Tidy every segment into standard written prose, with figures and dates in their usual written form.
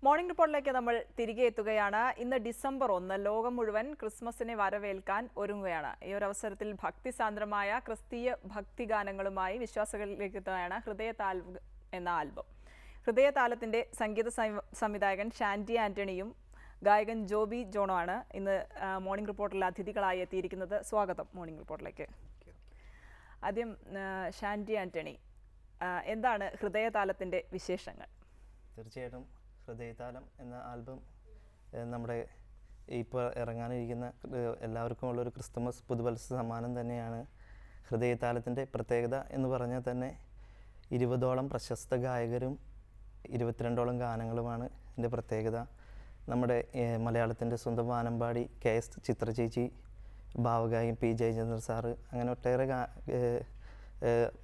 Morning റിപ്പോർട്ടിലേക്ക് നമ്മൾ തിരികെ എത്തുകയാണ്. ഇന്ന് ഡിസംബർ 1 ലോകം മുഴുവൻ ക്രിസ്മസിനെ വരവേൽക്കാൻ ഒരുങ്ങുകയാണ്. ഈ ഒരു അവസരത്തിൽ ഭക്തിസാന്ദ്രമായ ക്രിസ്തീയ ഭക്തിഗാനങ്ങളുമായി വിശ്വാസികളിലേക്ക് എത്തുകയാണ് ഹൃദയതാലം എന്ന ആൽബം. ഹൃദയതാലത്തിന്റെ സംഗീത സംവിധായകൻ ഷാൻഡി ആന്റണിയും ഗായകൻ ജോബി ജോണോ ആണ് ഇന്ന് മോർണിംഗ് റിപ്പോർട്ടിൽ അതിഥികളായി എത്തിയിരിക്കുന്നത്. സ്വാഗതം മോർണിംഗ് റിപ്പോർട്ടിലേക്ക്. ആദ്യം ഷാൻഡി ആന്റണി, എന്താണ് ഹൃദയതാലത്തിന്റെ വിശേഷങ്ങൾ? തീർച്ചയായിട്ടും ഹൃദയതാലം എന്ന ആൽബം നമ്മുടെ ഇപ്പോൾ ഇറങ്ങാനിരിക്കുന്ന എല്ലാവർക്കും ഉള്ളൊരു ക്രിസ്തുമസ് പുതുവത്സര സമ്മാനം തന്നെയാണ്. ഹൃദയതാലത്തിൻ്റെ പ്രത്യേകത എന്ന് പറഞ്ഞാൽ തന്നെ 20ഓളം പ്രശസ്ത ഗായകരും 22ഓളം ഗാനങ്ങളുമാണ് ഇതിൻ്റെ പ്രത്യേകത. നമ്മുടെ മലയാളത്തിൻ്റെ സ്വന്തം വാനമ്പാടി KS ചിത്ര ചേച്ചി, ഭാവഗായകൻ P ജയചന്ദ്രൻ സാറ്, അങ്ങനെ ഒട്ടേറെ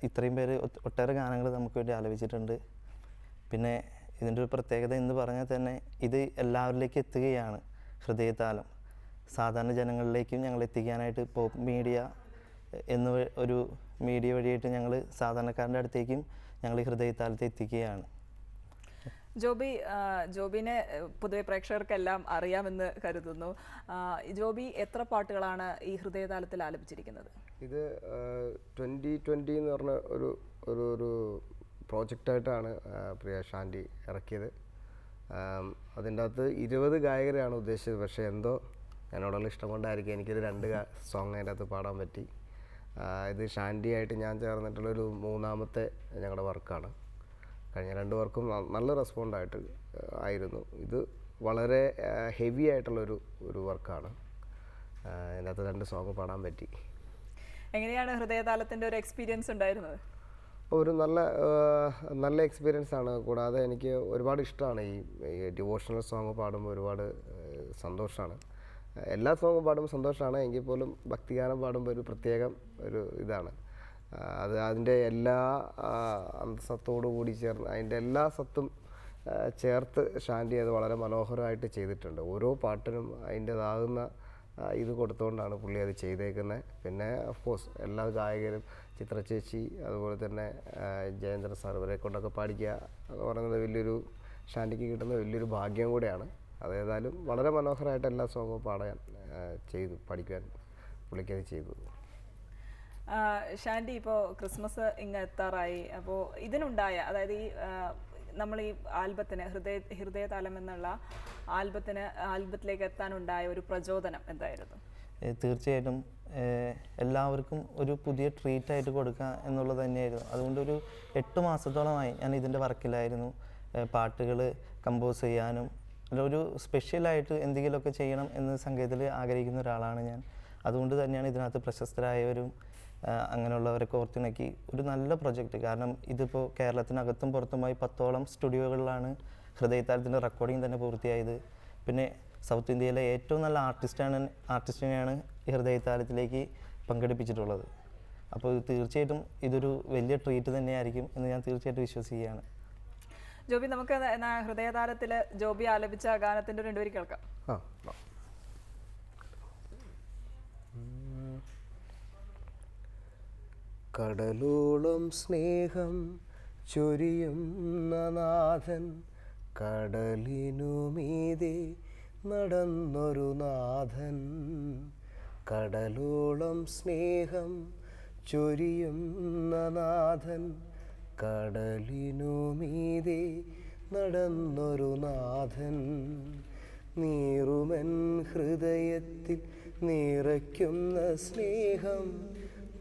ഇത്രയും പേര് ഒട്ടേറെ ഗാനങ്ങൾ നമുക്ക് വേണ്ടി ആലപിച്ചിട്ടുണ്ട്. പിന്നെ ഇതിൻ്റെ ഒരു പ്രത്യേകത എന്ന് പറഞ്ഞാൽ തന്നെ ഇത് എല്ലാവരിലേക്ക് എത്തുകയാണ്. ഹൃദയതാലം സാധാരണ ജനങ്ങളിലേക്കും ഞങ്ങൾ എത്തിക്കാനായിട്ട് പോപ്പ് മീഡിയ എന്ന ഒരു മീഡിയ വഴിയായിട്ട് ഞങ്ങൾ സാധാരണക്കാരൻ്റെ അടുത്തേക്കും ഞങ്ങൾ ഈ ഹൃദയതാലത്തെ എത്തിക്കുകയാണ്. ജോബിനെ പൊതുവെ പ്രേക്ഷകർക്കെല്ലാം അറിയാമെന്ന് കരുതുന്നു. ജോബി എത്ര പാട്ടുകളാണ് ഈ ഹൃദയതാലത്തിൽ ആലപിച്ചിരിക്കുന്നത്? ഇത് 2020 എന്ന് പറഞ്ഞ ഒരു പ്രോജക്റ്റായിട്ടാണ് പ്രിയ ഷാൻഡി ഇറക്കിയത്. അതിൻ്റെ അകത്ത് 20 ഗായകരെയാണ് ഉദ്ദേശിച്ചത്. പക്ഷേ എന്തോ എന്നോടുള്ള ഇഷ്ടം കൊണ്ടായിരിക്കും എനിക്കൊരു 2 സോങ് അതിൻ്റെ അകത്ത് പാടാൻ പറ്റി. ഇത് ഷാൻഡിയായിട്ട് ഞാൻ ചേർന്നിട്ടുള്ളൊരു 3ാമത്തെ ഞങ്ങളുടെ വർക്കാണ്. കഴിഞ്ഞ 2 വർക്കും നല്ല റെസ്പോണ്ടായിട്ട് ആയിരുന്നു. ഇത് വളരെ ഹെവി ആയിട്ടുള്ളൊരു വർക്കാണ്. അതിൻ്റെ അകത്ത് 2 സോങ് പാടാൻ പറ്റി. എങ്ങനെയാണ് ഹൃദയതാലത്തിൻ്റെ ഒരു എക്സ്പീരിയൻസ് ഉണ്ടായിരുന്നത്? ഒരു നല്ല എക്സ്പീരിയൻസ് ആണ്. കൂടാതെ എനിക്ക് ഒരുപാട് ഇഷ്ടമാണ് ഈ ഡിവോഷണൽ സോങ് പാടുമ്പോൾ ഒരുപാട് സന്തോഷമാണ്. എല്ലാ സോങ്ങും പാടുമ്പോൾ സന്തോഷമാണ്, എങ്കിൽ പോലും ഭക്തിഗാനം പാടുമ്പോൾ ഒരു പ്രത്യേകം ഒരു ഇതാണ്. അതിൻ്റെ എല്ലാ അന്തസ്സത്തോടു കൂടി ചേർന്ന് അതിൻ്റെ എല്ലാ സത്തും ചേർത്ത് ഷാൻഡി അത് വളരെ മനോഹരമായിട്ട് ചെയ്തിട്ടുണ്ട്. ഓരോ പാട്ടിനും അതിൻ്റെതാകുന്ന ഇത് കൊടുത്തുകൊണ്ടാണ് പുള്ളി അത് ചെയ്തേക്കുന്നത്. പിന്നെ ഓഫ്കോഴ്സ് എല്ലാ ഗായകരും, ചിത്ര ചേച്ചി, അതുപോലെ തന്നെ ജയേന്ദ്രൻ സാർ, ഇവരെ കൊണ്ടൊക്കെ പാടിക്കുക എന്ന് പറയുന്നത് വലിയൊരു ഷാൻഡിക്ക് കിട്ടുന്ന വലിയൊരു ഭാഗ്യം കൂടെയാണ്. അതേതായാലും വളരെ മനോഹരമായിട്ട് എല്ലാ സോങ്ങും പാടാൻ പഠിക്കാൻ പുള്ളിക്കത് ചെയ്തു. ഷാൻഡി, ഇപ്പോൾ ക്രിസ്മസ് ഇങ്ങ് എത്താറായി. അപ്പോൾ അതായത് നമ്മൾ ഈ ആൽബത്തിന് ഹൃദയതാലം എന്നുള്ള ആൽബത്തിലേക്ക് എത്താനുണ്ടായ ഒരു പ്രചോദനം എന്തായിരുന്നു? തീർച്ചയായിട്ടും എല്ലാവർക്കും ഒരു പുതിയ ട്രീറ്റായിട്ട് കൊടുക്കുക എന്നുള്ളത് തന്നെയായിരുന്നു. അതുകൊണ്ടൊരു 8 മാസത്തോളമായി ഞാൻ ഇതിൻ്റെ വർക്കിലായിരുന്നു. പാട്ടുകൾ കമ്പോസ് ചെയ്യാനും ഒരു സ്പെഷ്യലായിട്ട് എന്തെങ്കിലുമൊക്കെ ചെയ്യണം എന്ന് സംഗീതത്തിൽ ആഗ്രഹിക്കുന്ന ഒരാളാണ് ഞാൻ. അതുകൊണ്ട് തന്നെയാണ് ഇതിനകത്ത് പ്രശസ്തരായവരും അങ്ങനെയുള്ളവരൊക്കെ ഓർത്തിണക്കി ഒരു നല്ല പ്രൊജക്റ്റ്. കാരണം ഇതിപ്പോൾ കേരളത്തിനകത്തും പുറത്തുമായി 10ഓളം സ്റ്റുഡിയോകളിലാണ് ഹൃദയതാലത്തിൻ്റെ റെക്കോർഡിങ് തന്നെ പൂർത്തിയായത്. പിന്നെ സൗത്ത് ഇന്ത്യയിലെ ഏറ്റവും നല്ല ആർട്ടിസ്റ്റിനെയാണ് ഈ ഹൃദയതാലത്തിലേക്ക് പങ്കെടുപ്പിച്ചിട്ടുള്ളത്. അപ്പോൾ തീർച്ചയായിട്ടും ഇതൊരു വലിയ ട്രീറ്റ് തന്നെയായിരിക്കും എന്ന് ഞാൻ തീർച്ചയായിട്ടും വിശ്വസിക്കുകയാണ്. ജോബി, നമുക്ക് ഹൃദയതാലത്തിൽ ജോബി ആലപിച്ച ഗാനത്തിൻ്റെ 2 വരി കേൾക്കാം. കടലോളം സ്നേഹം ചൊരിയുന്ന നാഥൻ, കടലിനുമീതെ നടന്നൊരു നാഥൻ. കടലോളം സ്നേഹം ചൊരിയുന്ന നാഥൻ, കടലിനുമീതെ നടന്നൊരു നാഥൻ. നീറുമെൻ ഹൃദയത്തിൽ നിറയ്ക്കുന്ന സ്നേഹം,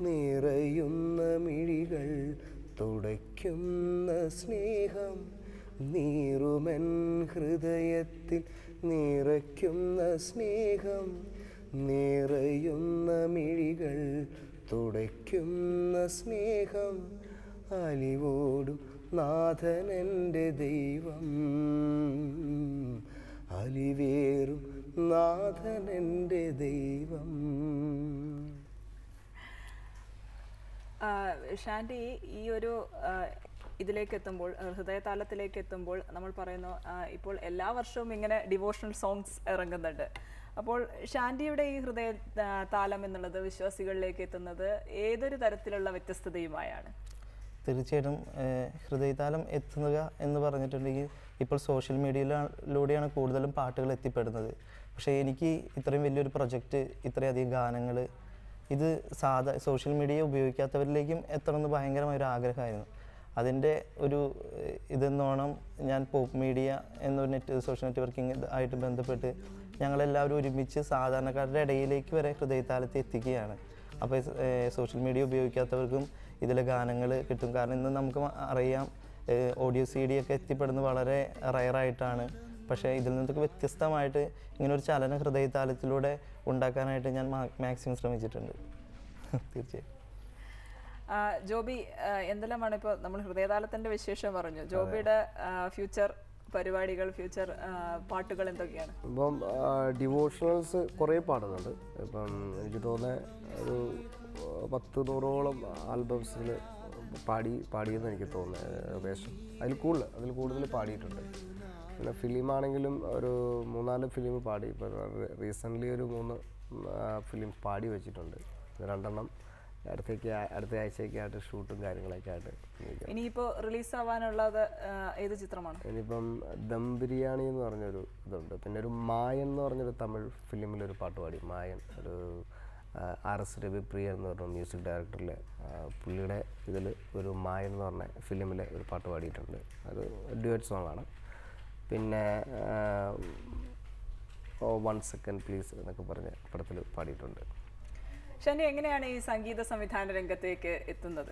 നിറയുന്ന മിഴികൾ തുടയ്ക്കുന്ന സ്നേഹം. നീറുമെൻ ഹൃദയത്തിൽ നിറയ്ക്കുന്ന സ്നേഹം, നിറയുന്ന മിഴികൾ തുടയ്ക്കുന്ന സ്നേഹം. അലിവോടും നാഥനെൻ്റെ ദൈവം, അലിവേറും നാഥനെൻ്റെ ദൈവം. ഷാൻഡി, ഈ ഒരു ഹൃദയതാലത്തിലേക്ക് എത്തുമ്പോൾ നമ്മൾ പറയുന്നു ഇപ്പോൾ എല്ലാ വർഷവും ഇങ്ങനെ ഡിവോഷണൽ സോങ്സ് ഇറങ്ങുന്നുണ്ട്. അപ്പോൾ ഷാൻഡിയുടെ ഈ താലം എന്നുള്ളത് വിശ്വാസികളിലേക്ക് എത്തുന്നത് ഏതൊരു തരത്തിലുള്ള വ്യത്യസ്തതയുമായാണ്? തീർച്ചയായിട്ടും ഹൃദയതാലം എത്തുക എന്ന് പറഞ്ഞിട്ടുണ്ടെങ്കിൽ ഇപ്പോൾ സോഷ്യൽ മീഡിയയിലൂടെയാണ് കൂടുതലും പാട്ടുകൾ എത്തിപ്പെടുന്നത്. പക്ഷേ എനിക്ക് ഇത്രയും വലിയൊരു പ്രൊജക്റ്റ്, ഇത്രയധികം ഗാനങ്ങൾ, ഇത് സോഷ്യൽ മീഡിയ ഉപയോഗിക്കാത്തവരിലേക്കും എത്തണമെന്ന് ഭയങ്കരമായൊരു ആഗ്രഹമായിരുന്നു. അതിൻ്റെ ഒരു ഇതെന്നോണം ഞാൻ പോപ്പ് മീഡിയ എന്നൊരു സോഷ്യൽ നെറ്റ്വർക്കിംഗ് ആയിട്ട് ബന്ധപ്പെട്ട് ഞങ്ങളെല്ലാവരും ഒരുമിച്ച് സാധാരണക്കാരുടെ ഇടയിലേക്ക് വരെ ഹൃദയതാലത്തെ എത്തിക്കുകയാണ്. അപ്പോൾ സോഷ്യൽ മീഡിയ ഉപയോഗിക്കാത്തവർക്കും ഇതിലെ ഗാനങ്ങൾ കിട്ടും. കാരണം ഇന്ന് നമുക്ക് അറിയാം, ഓഡിയോ CD ഒക്കെ എത്തിപ്പെടുന്നത് വളരെ റയറായിട്ടാണ്. പക്ഷേ ഇതിൽ നിന്നൊക്കെ വ്യത്യസ്തമായിട്ട് ഇങ്ങനൊരു ചലന ഹൃദയതാലത്തിലൂടെ ഉണ്ടാക്കാനായിട്ട് ഞാൻ മാക്സിമം ശ്രമിച്ചിട്ടുണ്ട്. തീർച്ചയായും. ജോബി, എന്തെല്ലാമാണ് ഇപ്പോൾ നമ്മൾ ഹൃദയതാലത്തിൻ്റെ വിശേഷം പറഞ്ഞു, ജോബിയുടെ ഫ്യൂച്ചർ പരിപാടികൾ, ഫ്യൂച്ചർ പാട്ടുകൾ എന്തൊക്കെയാണ്? ഇപ്പം ഡിവോഷണൽസ് കുറേ പാടുന്നുണ്ട്. ഇപ്പം എനിക്ക് തോന്നുന്നത് ഒരു 10-100ഓളം ആൽബംസിൽ പാടിയെന്ന് എനിക്ക് തോന്നുന്നത് ഏകദേശം. അതിൽ കൂടുതൽ പാടിയിട്ടുണ്ട്. പിന്നെ ഫിലിമാണെങ്കിലും ഒരു 3-4 ഫിലിം പാടി. ഇപ്പോൾ റീസെൻ്റ്ലി ഒരു 3 ഫിലിം പാടി വെച്ചിട്ടുണ്ട്. 2 അടുത്ത ആഴ്ചയൊക്കെയായിട്ട് ഷൂട്ടും കാര്യങ്ങളൊക്കെ ആയിട്ട്. ഇനിയിപ്പോൾ റിലീസാവാനുള്ളത് ഏത് ചിത്രമാണ്? ഇനിയിപ്പം ദം ബിരിയാണി എന്ന് പറഞ്ഞൊരു ഇതുണ്ട്. പിന്നെ ഒരു മായൻ എന്ന് പറഞ്ഞൊരു തമിഴ് ഫിലിമിലൊരു പാട്ട് പാടി. മായൻ ഒരു RS രവിപ്രിയ എന്ന് പറഞ്ഞ മ്യൂസിക് ഡയറക്ടറിലെ പുള്ളിയുടെ ഇതിൽ ഒരു മായൻ എന്ന് പറഞ്ഞ ഫിലിമിലെ ഒരു പാട്ട് പാടിയിട്ടുണ്ട്. അത് ഡ്യുവറ്റ് സോങ്ങാണ്. പിന്നെ 1 സെക്കൻഡ് പ്ലീസ് എന്നൊക്കെ പറഞ്ഞ പടത്തിൽ പാടിയിട്ടുണ്ട്. ഷാനി, എങ്ങനെയാണ് ഈ സംഗീത സംവിധാന രംഗത്തേക്ക് എത്തുന്നത്?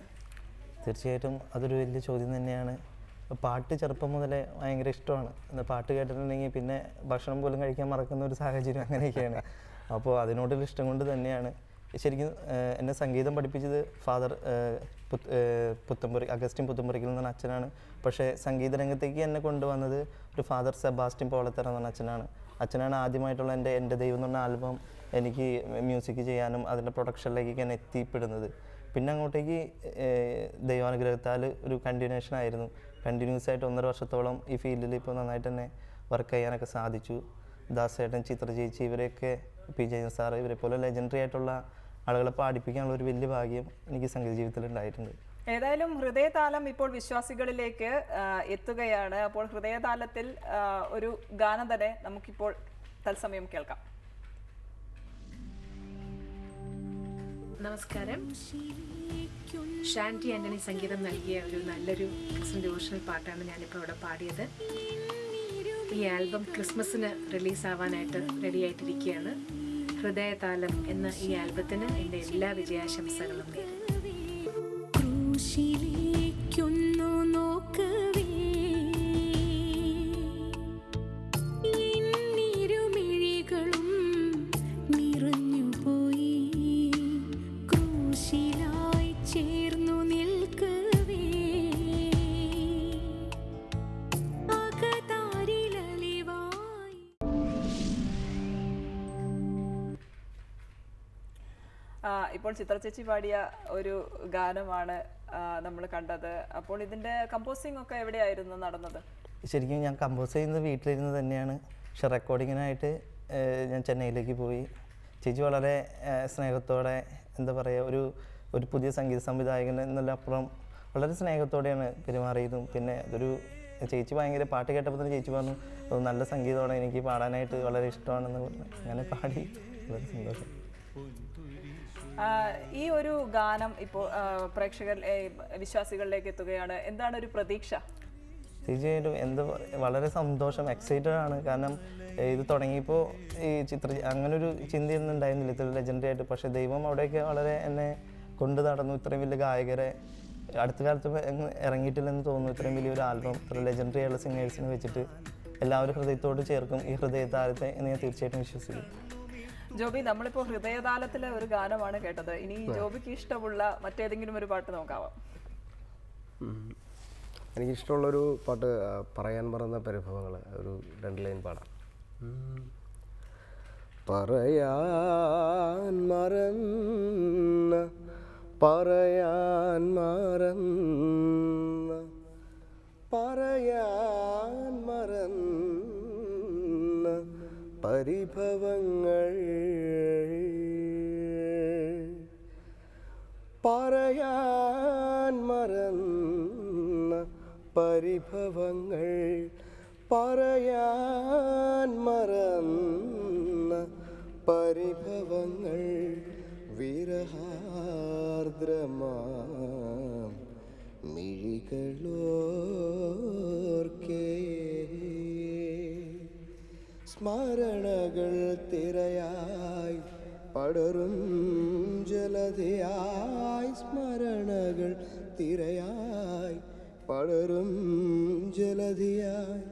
തീർച്ചയായിട്ടും അതൊരു വലിയ ചോദ്യം തന്നെയാണ്. പാട്ട് ചെറുപ്പം മുതലേ ഭയങ്കര ഇഷ്ടമാണ്. പാട്ട് കേട്ടിട്ടുണ്ടെങ്കിൽ പിന്നെ ഭക്ഷണം പോലും കഴിക്കാൻ മറക്കുന്ന ഒരു സാഹചര്യം അങ്ങനെയൊക്കെയാണ്. അപ്പോൾ അതിനോടുള്ള ഇഷ്ടം കൊണ്ട് തന്നെയാണ് ശരിക്കും എന്നെ സംഗീതം പഠിപ്പിച്ചത് ഫാദർ അഗസ്റ്റിൻ പുത്തമ്പുരയ്ക്കൽ എന്ന് പറഞ്ഞ അച്ഛനാണ്. പക്ഷേ സംഗീത രംഗത്തേക്ക് എന്നെ കൊണ്ടുവന്നത് ഒരു ഫാദർ സെബാസ്റ്റ്യൻ പോളത്തറ എന്ന് പറഞ്ഞ അച്ഛനാണ്. അച്ഛനാണ് ആദ്യമായിട്ടുള്ള എൻ്റെ ദൈവം എന്ന് പറഞ്ഞ ആൽബം എനിക്ക് മ്യൂസിക് ചെയ്യാനും അതിൻ്റെ പ്രൊഡക്ഷനിലേക്ക് ഞാൻ എത്തിപ്പെടുന്നത്. പിന്നെ അങ്ങോട്ടേക്ക് ദൈവാനുഗ്രഹത്താൽ ഒരു കണ്ടിന്യൂഷൻ ആയിരുന്നു. കണ്ടിന്യൂസ് ആയിട്ട് 1.5 വർഷത്തോളം ഈ ഫീൽഡിൽ ഇപ്പോൾ നന്നായിട്ട് തന്നെ വർക്ക് ചെയ്യാനൊക്കെ സാധിച്ചു. ദാസേട്ടൻ, ചിത്ര ചേച്ചി, ഇവരെയൊക്കെ പി ജയൻ സാറ്, ഇവരെ പോലെ ലെജൻഡറി ആയിട്ടുള്ള ആളുകളെ പാടിപ്പിക്കാനുള്ള ഒരു വലിയ ഭാഗ്യം എനിക്ക് സംഗീത ജീവിതത്തിൽ ഉണ്ടായിട്ടുണ്ട്. ഏതായാലും ഹൃദയതാലം ഇപ്പോൾ വിശ്വാസികളിലേക്ക് എത്തുകയാണ്. അപ്പോൾ ഹൃദയതാലത്തിൽ ഒരു ഗാനം തന്നെ നമുക്കിപ്പോൾ തത്സമയം കേൾക്കാം. നമസ്കാരം. ഷാൻറ്റി ആൻ്റണി സംഗീതം നൽകിയ ഒരു നല്ലൊരു ക്രിസ്ത്യൻ ഡിവോഷണൽ പാട്ടാണ് ഞാനിപ്പോൾ ഇവിടെ പാടിയത്. ഈ ആൽബം ക്രിസ്മസിന് റിലീസാവാനായിട്ട് റെഡിയായിട്ടിരിക്കുകയാണ്. ഹൃദയതാലം എന്ന ഈ ആൽബത്തിന് എൻ്റെ എല്ലാ വിജയാശംസകളും നേരുന്നു. ഇപ്പോൾ ചിത്ര ചേച്ചി പാടിയ ഒരു ഗാനമാണ് നമ്മൾ കണ്ടത്. അപ്പോൾ ഇതിൻ്റെ കമ്പോസിംഗ് ഒക്കെ എവിടെയായിരുന്നു നടന്നത്? ശരിക്കും ഞാൻ കമ്പോസ് ചെയ്യുന്നത് വീട്ടിലിരുന്ന് തന്നെയാണ്. പക്ഷെ റെക്കോർഡിങ്ങിനായിട്ട് ഞാൻ ചെന്നൈയിലേക്ക് പോയി. ചേച്ചി വളരെ സ്നേഹത്തോടെ, എന്താ പറയുക, ഒരു പുതിയ സംഗീത സംവിധായകൻ എന്നതിലപ്പുറം വളരെ സ്നേഹത്തോടെയാണ് പെരുമാറിയതും. പിന്നെ അതൊരു ചേച്ചി ഭയങ്കര പാട്ട് കേട്ടപ്പോൾ തന്നെ ചേച്ചി പറഞ്ഞു, നല്ല സംഗീതമാണ്, എനിക്ക് പാടാനായിട്ട് വളരെ ഇഷ്ടമാണെന്ന് പറഞ്ഞു. അങ്ങനെ പാടി. വളരെ സന്തോഷം. ഈ ഒരു ഗാനം ഇപ്പോൾ വിശ്വാസികളിലേക്ക് എത്തുകയാണ്. എന്താണ് ഒരു പ്രതീക്ഷ? തീർച്ചയായിട്ടും വളരെ സന്തോഷം, എക്സൈറ്റഡ് ആണ്. കാരണം ഇത് തുടങ്ങിയപ്പോൾ ഈ അങ്ങനൊരു ചിന്തയൊന്നും ഉണ്ടായിരുന്നില്ല ഇത്ര ലെജൻഡറി ആയിട്ട്. പക്ഷേ ദൈവം അവിടെയൊക്കെ വളരെ എന്നെ കൊണ്ടു നടന്നു. ഇത്രയും വലിയ ഗായകരെ അടുത്ത കാലത്ത് ഇറങ്ങിയിട്ടില്ലെന്ന് തോന്നുന്നു. ഇത്രയും വലിയൊരു ആൽബം, ഇത്ര ലെജൻഡറി ആയുള്ള സിംഗേഴ്സിനെ വെച്ചിട്ട് എല്ലാവരും ഹൃദയത്തോട് ചേർക്കും ഈ ഹൃദയതാലത്തെ എന്ന് ഞാൻ തീർച്ചയായിട്ടും വിശ്വസിക്കും. ജോബി, നമ്മളിപ്പോൾ ഹൃദയതാലത്തിലെ ഒരു ഗാനമാണ് കേട്ടത്. ഇനി ജോബിക്ക് ഇഷ്ടമുള്ള മറ്റേതെങ്കിലും ഒരു പാട്ട് നോക്കാവാം. എനിക്കിഷ്ടമുള്ളൊരു പാട്ട് പറയാൻ മറന്ന പരിഭവങ്ങൾ, ഒരു 2 ലൈൻ പാടാം. പറയാൻ മറന്ന പറയാൻ മറന്ന പരിഭവങ്ങൾ പറയാൻ മറന്ന പരിഭവങ്ങൾ പറയാൻ മറന്ന പരിഭവങ്ങൾ വിരഹാർദ്രമാം മിഴികളോർക്കേ സ്മരണകൾ തിരയായി പടരും ജലധിയായി സ്മരണകൾ തിരയായി പടരും ജലധിയായി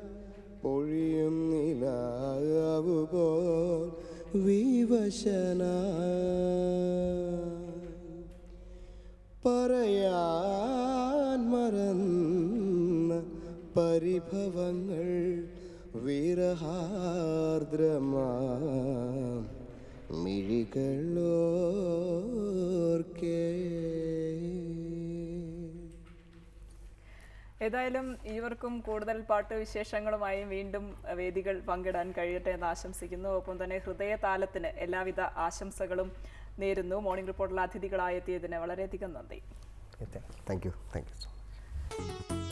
പൊഴിയും നിലാവുപോൽ വിവശനായി പറയാൻ മറന്ന പരിഭവങ്ങൾ വിരഹാർദ്രമാം മിഴികളോർക്കേ. ഏതായാലും ഇവർക്കും കൂടുതൽ പാട്ട് വിശേഷങ്ങളുമായി വീണ്ടും വേദികൾ പങ്കിടാൻ കഴിയട്ടെ എന്ന് ആശംസിക്കുന്നു. ഒപ്പം തന്നെ ഹൃദയതാലത്തിന് എല്ലാവിധ ആശംസകളും നേരുന്നു. മോർണിംഗ് റിപ്പോർട്ടിൽ അതിഥികളായി എത്തിയതിന് വളരെയധികം നന്ദി. Thank you so much.